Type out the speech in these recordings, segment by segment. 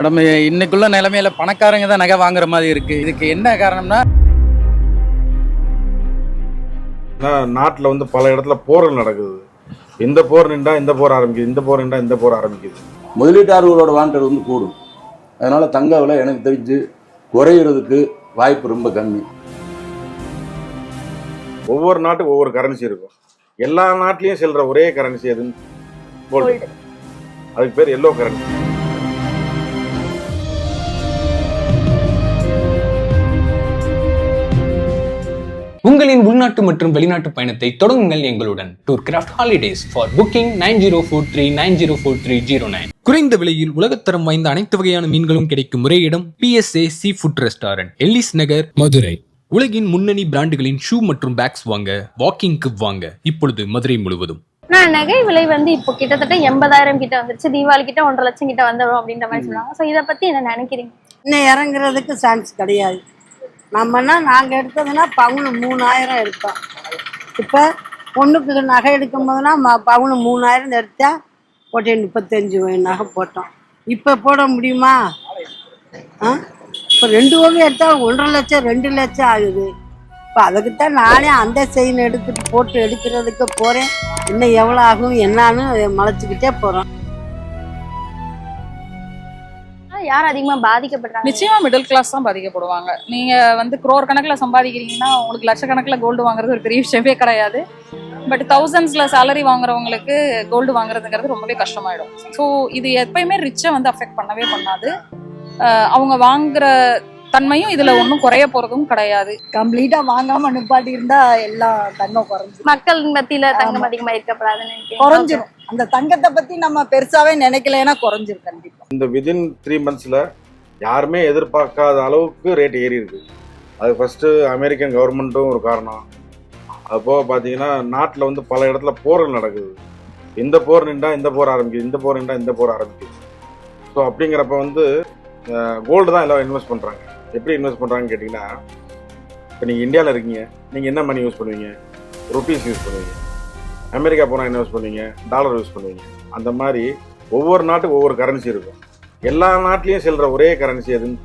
Madam, இன்னைக்குள்ள நிலைமையில பணக்காரங்க தான் நகை வாங்குற மாதிரி இருக்கு. இதுக்கு என்ன காரணம்னா, நாட்டில் வந்து பல இடத்துல போர்கள் நடக்குது. இந்த போர் நின்றா இந்த போர் ஆரம்பிக்குது, இந்த போர் நின்றா இந்த போர் ஆரம்பிக்குது. முதலீட்டாளர்களோட வாண்டது வந்து கூடும். அதனால தங்க விலை எனக்கு தெரிஞ்சு குறையிறதுக்கு வாய்ப்பு ரொம்ப கம்மி. ஒவ்வொரு நாட்டுக்கு ஒவ்வொரு கரன்சி இருக்கும். எல்லா நாட்டிலையும் செல்ற ஒரே கரன்சி எதுன்னு கோல்டு. அதுக்கு பேர் எல்லோ கரன்சி. உங்களின் உள்நாட்டு மற்றும் வெளிநாட்டு பயணத்தை தொடங்குங்கள் எங்களுடன். Tour craft holidays for booking 9043904309. குறைந்த விலையில் உலகத்தரம் வாய்ந்த அனைத்து வகையான மீன்களும் கிடைக்கும் ஒரே இடம் PSA seafood restaurant, Ellis Nagar, Madurai. உலகின் முன்னணி பிராண்டுகளின் ஷூ மற்றும் பேக்ஸ் வாங்க வாக்கிங்க்கு வாங்க இப்பொழுது மதுரை முழுவதும். நகை விலை வந்து இப்போ கிட்டத்தட்ட 80,000 கிட்ட வந்துருச்சு. தீபாவளி கிட்ட 1.5 லட்சம் கிட்ட வந்துடும் அப்படின்ற மாதிரி சொல்லுவாங்க. ஸோ இதை பத்தி என்ன நினைக்கிறீங்க? இன்னும் இறங்குறதுக்கு சான்ஸ் கிடையாது. நம்மனா நாங்கள் எடுத்ததுன்னா பவுனு 3000 எடுத்தோம். இப்போ பொண்ணுக்கு நகை எடுக்கும் போதுனா பவுனு 3000 எடுத்தா போட்டு 35 நகை போட்டோம். இப்போ போட முடியுமா? இப்போ 2 வகை எடுத்தால் 1.5 லட்சம் 2 லட்சம் ஆகுது. இப்போ அதுக்குத்தான் நானே அந்த செயின் எடுத்துட்டு போட்டு எடுக்கிறதுக்கு போகிறேன். இன்னும் எவ்வளோ ஆகும் என்னான்னு மலைச்சிக்கிட்டே போகிறோம். யார் அதிகமா பாதிக்கப்படுறாங்க? நிச்சயமா மிடில் கிளாஸ் தான் பாதிக்கப்படுவாங்க. நீங்க வந்து குரோர் கணக்குல சம்பாதிக்கிறீங்கன்னா உங்களுக்கு லட்சக்கணக்கில் கோல்டு வாங்குறது ஒரு பெரிய விஷயமே கிடையாது. பட் தௌசண்ட்ஸ்ல சேலரி வாங்குறவங்களுக்கு கோல்டு வாங்குறதுங்கிறது ரொம்பவே கஷ்டமாயிடும். ஸோ இது எப்பயுமே ரிச்சை வந்து அஃபெக்ட் பண்ணவே பண்ணாது. அவங்க வாங்குற தன்மையும் இதுல ஒன்றும் குறைய போறதும் கிடையாது. கம்ப்ளீட்டா வாங்காம நிப்பாட்டி இருந்தா எல்லாம் தங்கம் குறைஞ்சிரும். மக்கள் மத்தியில தங்கம் அதிகமா இருக்கப்படாதுன்னு குறைஞ்சிரும். அந்த தங்கத்தை பத்தி நம்ம பெருசாவே நினைக்கலன்னா குறைஞ்சிரும் கண்டிப்பா. இந்த விதின் 3 monthsல யாருமே எதிர்பார்க்காத அளவுக்கு ரேட் ஏறி இருக்கு. அது ஃபர்ஸ்ட் அமெரிக்கன் கவர்மெண்ட்டும் ஒரு காரணம். அது போக பார்த்தீங்கன்னா நாட்டில் வந்து பல இடத்துல போர்கள் நடக்குது. இந்த போர் நின்றா இந்த போர் ஆரம்பிக்குது, இந்த போர் நின்றா இந்த போர் ஆரம்பிக்குது. ஸோ அப்படிங்கிறப்ப வந்து கோல்டு தான் எல்லாம் இன்வெஸ்ட் பண்ணுறாங்க. எப்படி இன்வெஸ்ட் பண்ணுறாங்கன்னு கேட்டிங்கன்னா, இப்போ நீங்கள் இந்தியாவில் இருக்கீங்க, நீங்கள் என்ன மணி யூஸ் பண்ணுவீங்க? ருபீஸ் யூஸ் பண்ணுவீங்க. அமெரிக்கா போனால் என்ன யூஸ் பண்ணுவீங்க? டாலர் யூஸ் பண்ணுவீங்க. அந்த மாதிரி ஒவ்வொரு நாட்டுக்கு ஒவ்வொரு கரன்சி இருக்கும். எல்லா நாட்டிலையும் செல்ற ஒரே கரன்சி எதுன்னு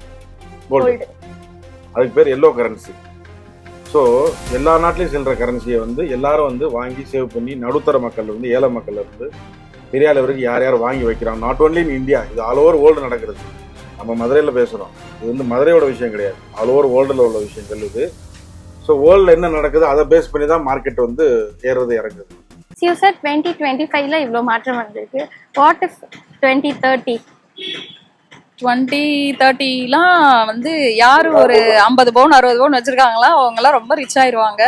கோல்டு. அதுக்கு பேர் எல்லோ கரன்சி. ஸோ எல்லா நாட்டிலையும் செல்ற கரன்சியை வந்து எல்லாரும் வந்து வாங்கி சேவ் பண்ணி நடுத்தர மக்கள் இருந்து ஏழை மக்கள் இருந்து பெரிய அளவுக்கு யார் யார் வாங்கி வைக்கிறாங்க. நாட் ஒன்லி இன் இந்தியா, இது ஆல் ஓவர் வேர்ல்டு நடக்கிறது. நம்ம மதுரையில் பேசுகிறோம், இது வந்து மதுரையோட விஷயம் கிடையாது, ஆல் ஓவர் வேர்ல்டில் உள்ள விஷயங்கள் இது. ஸோ வேர்ல்டில் என்ன நடக்குது அதை பேஸ் பண்ணி தான் மார்க்கெட் வந்து ஏறுறது இறங்குது. You said 2025ல இவ்வளோ மாற்றம் வந்திருக்கு. What if 2030லாம் வந்து யாரு ஒரு 50 பவுன் 60 பவுன் வச்சிருக்காங்களா அவங்கெல்லாம் ரொம்ப ரிச் ஆயிடுவாங்க.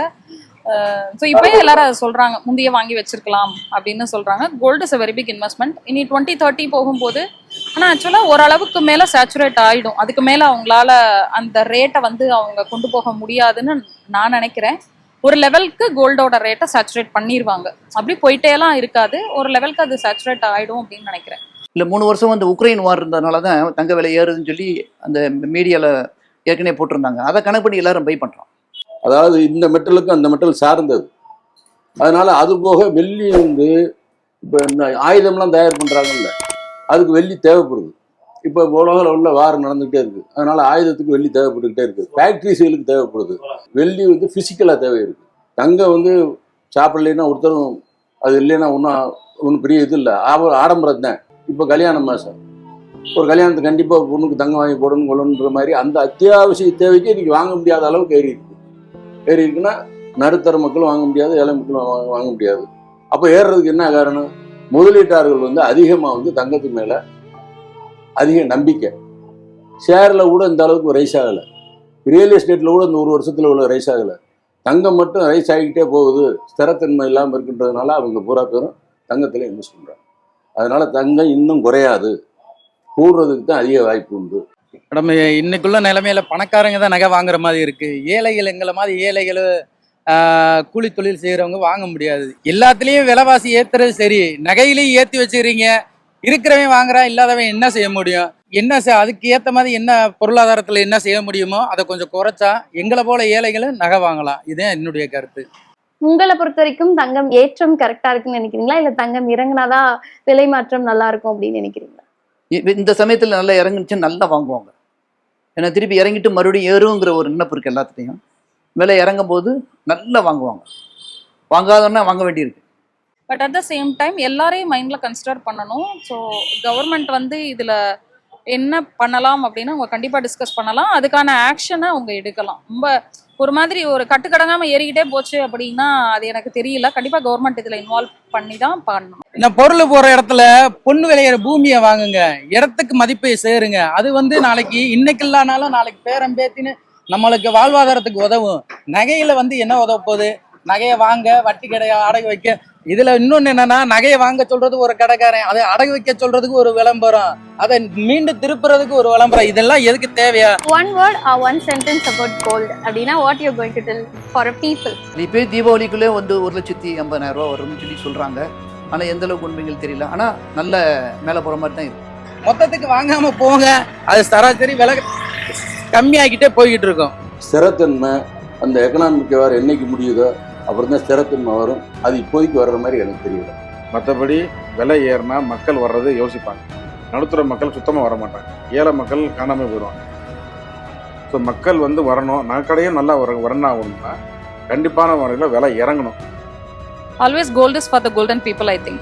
ஸோ இப்போயே எல்லாரும் அதை சொல்றாங்க, முந்தைய வாங்கி வச்சிருக்கலாம் அப்படின்னு சொல்றாங்க. Gold is a very big investment. இனி 2030 போகும்போது ஆனால் ஆக்சுவலாக ஓரளவுக்கு மேலே சேச்சுரேட் ஆகிடும். அதுக்கு மேலே அவங்களால அந்த ரேட்டை வந்து அவங்க கொண்டு போக முடியாதுன்னு நான் நினைக்கிறேன். ஒரு லெவலுக்கு கோல்டோட ரேட்டை சேச்சுரேட் பண்ணிடுவாங்க. அப்படி போயிட்டேலாம் இருக்காது, ஒரு லெவலுக்கு அது சேச்சுரேட் ஆகிடும் அப்படின்னு நினைக்கிறேன். இல்லை 3 வருஷம் அந்த உக்ரைன் வார் இருந்ததுனால தான் தங்க விலை ஏறுதுன்னு சொல்லி அந்த மீடியாவில் ஏற்கனவே போட்டிருந்தாங்க. அதை கணக்கு பண்ணி எல்லாரும் பை பண்ணுறோம். அதாவது இந்த மெட்டலுக்கு அந்த மெட்டல் சார்ந்தது. அதனால அது போக வெள்ளி வந்து இப்போ இந்த ஆயுதம்லாம் தயார் பண்ணுறாங்கல்ல, அதுக்கு வெள்ளி தேவைப்படுது. இப்போ உலகில் உள்ள வார் நடந்துகிட்டே இருக்குது. அதனால ஆயுதத்துக்கு வெள்ளி தேவைப்பட்டுக்கிட்டே இருக்குது. ஃபேக்ட்ரிஸுகளுக்கு தேவைப்படுது. வெள்ளி வந்து ஃபிசிக்கலாக தேவை இருக்குது. தங்கம் வந்து சாப்பிடலைன்னா ஒருத்தரும் அது இல்லைன்னா ஒன்றும் பெரிய இது இல்லை, ஆடம்பரம் தான். இப்போ கல்யாண மாதம் ஒரு கல்யாணத்துக்கு கண்டிப்பாக ஒரு பொண்ணுக்கு தங்கம் வாங்கி போடணும் கொள்ளணுன்ற மாதிரி அந்த அத்தியாவசிய தேவைக்கு இன்றைக்கி வாங்க முடியாத அளவுக்கு ஏறி இருக்குன்னா நடுத்தர மக்களும் வாங்க முடியாது, ஏழை மக்களும் வாங்க முடியாது. அப்போ ஏறுறதுக்கு என்ன காரணம்? முதலீட்டாளர்கள் வந்து அதிகமாக வந்து தங்கத்து மேலே அதிக நம்பிக்கை. ஷேரில் கூட இந்த அளவுக்கு ரைஸ் ஆகலை, ரியல் எஸ்டேட்டில் கூட இந்த 1 வருஷத்தில் உள்ள ரைஸ் ஆகலை. தங்கம் மட்டும் ரைஸ் ஆகிக்கிட்டே போகுது. ஸ்திரத்தன்மை இல்லாமல் இருக்கின்றதுனால அவங்க பூரா பேரும் தங்கத்தில் இன்வெஸ்ட் பண்ணுறாங்க. அதனால தங்கம் இன்னும் குறையாது, கூடுறதுக்கு தான் அதிக வாய்ப்பு உண்டு. மேடம், இன்னைக்குள்ள நிலைமையில பணக்காரங்க தான் நகை வாங்குற மாதிரி இருக்கு. ஏழைகள், எங்களை மாதிரி ஏழைகள், கூலி தொழில் செய்யறவங்க வாங்க முடியாது. எல்லாத்துலயும் விலைவாசி ஏத்துறது சரி, நகையிலையும் ஏற்றி வச்சுக்கிறீங்க. இருக்கிறவன் வாங்குறான், இல்லாதவன் என்ன செய்ய முடியும்? அதுக்கு ஏற்ற மாதிரி என்ன பொருளாதாரத்தில் என்ன செய்ய முடியுமோ அதை கொஞ்சம் குறைச்சா எங்களை போல ஏழைகளும் நகை வாங்கலாம். இதுதான் என்னுடைய கருத்து. உங்களை பொறுத்த வரைக்கும் தங்கம் ஏற்றம் கரெக்டா இருக்குன்னு நினைக்கிறீங்களா, இல்ல தங்கம் இறங்குனாதான் விலை மாற்றம் நல்லா இருக்கும் அப்படின்னு நினைக்கிறீங்களா? இந்த சமயத்தில் நல்லா இறங்குச்சுன்னு நல்லா வாங்குவாங்க. ஏன்னா திருப்பி இறங்கிட்டு மறுபடியும் ஏறுங்கிற ஒரு நினைப்பு இருக்குது எல்லாத்துலேயும். விலை இறங்கும் போது நல்லா வாங்குவாங்க, வாங்காதோன்னா வாங்க வேண்டியிருக்கு. But at the same time எல்லாரையும் மைண்டில் கன்சிடர் பண்ணணும். ஸோ கவர்மெண்ட் வந்து இதில் என்ன பண்ணலாம் அப்படின்னு அவங்க கண்டிப்பாக டிஸ்கஸ் பண்ணலாம். அதுக்கான ஆக்ஷனை அவங்க எடுக்கலாம். ரொம்ப ஒரு மாதிரி ஒரு கட்டுக்கடங்காமல் ஏறிக்கிட்டே போச்சு அப்படின்னா அது எனக்கு தெரியல. கண்டிப்பாக கவர்மெண்ட் இதில் இன்வால்வ் பண்ணி தான் பண்ணணும். இந்த பொருள் போற இடத்துல பொண்ணு விளையிற பூமியை வாங்குங்க, இடத்துக்கு மதிப்பை சேருங்க. அது வந்து நாளைக்கு இன்னைக்கு இல்லைனாலும் நாளைக்கு பேரம் பேத்தின்னு நம்மளுக்கு வாழ்வாதாரத்துக்கு உதவும். நகையில வந்து என்ன உதவ போகுது? நகையை வாங்க, வட்டி கடையை அடகு வைக்க. இதுல இன்னொன்னு என்னன்னா, நகையை வாங்க சொல்றது ஒரு கடைக்காரன், அதை அடகு வைக்க சொல்றதுக்கு ஒரு விளம்பரம், அதை மீண்டும் திருப்புறதுக்கு ஒரு விளம்பரம். இதெல்லாம் எதுக்கு தேவையா? One word or one sentence about gold அப்படின்னா what you're going to tell for a people? இப்போ தீபாவளிக்குள்ளே வந்து 1,50,000 ரூபா வரும்னு சொல்லி சொல்கிறாங்க. ஆனால் எந்த அளவுக்கு உண்மைகள் தெரியல. ஆனால் நல்ல மேலே போகிற மாதிரி தான் இருக்கு. மொத்தத்துக்கு வாங்காம போங்க, அது சராசரி விலை கம்மியாகிட்டே போய்கிட்டு இருக்கும். ஸ்திரத்தன்மை அந்த எக்கனாமிக் வேறு என்னைக்கு முடியுதோ அப்புறம் தான் ஸ்திரத்தன்மை வரும். அது இப்போதைக்கு வர்ற மாதிரி எனக்கு தெரியல. மற்றபடி விலை ஏறினா மக்கள் வர்றது யோசிப்பாங்க. நடுத்தர மக்கள் சுத்தமாக வர மாட்டாங்க, ஏழை மக்கள் காணாமல் போயிடுவாங்க. ஸோ மக்கள் வந்து வரணும், நகைக்கடையும் நல்லா வரணும் ஆகணும்னா கண்டிப்பான முறையில் விலை இறங்கணும். Always gold is for the golden people, I think.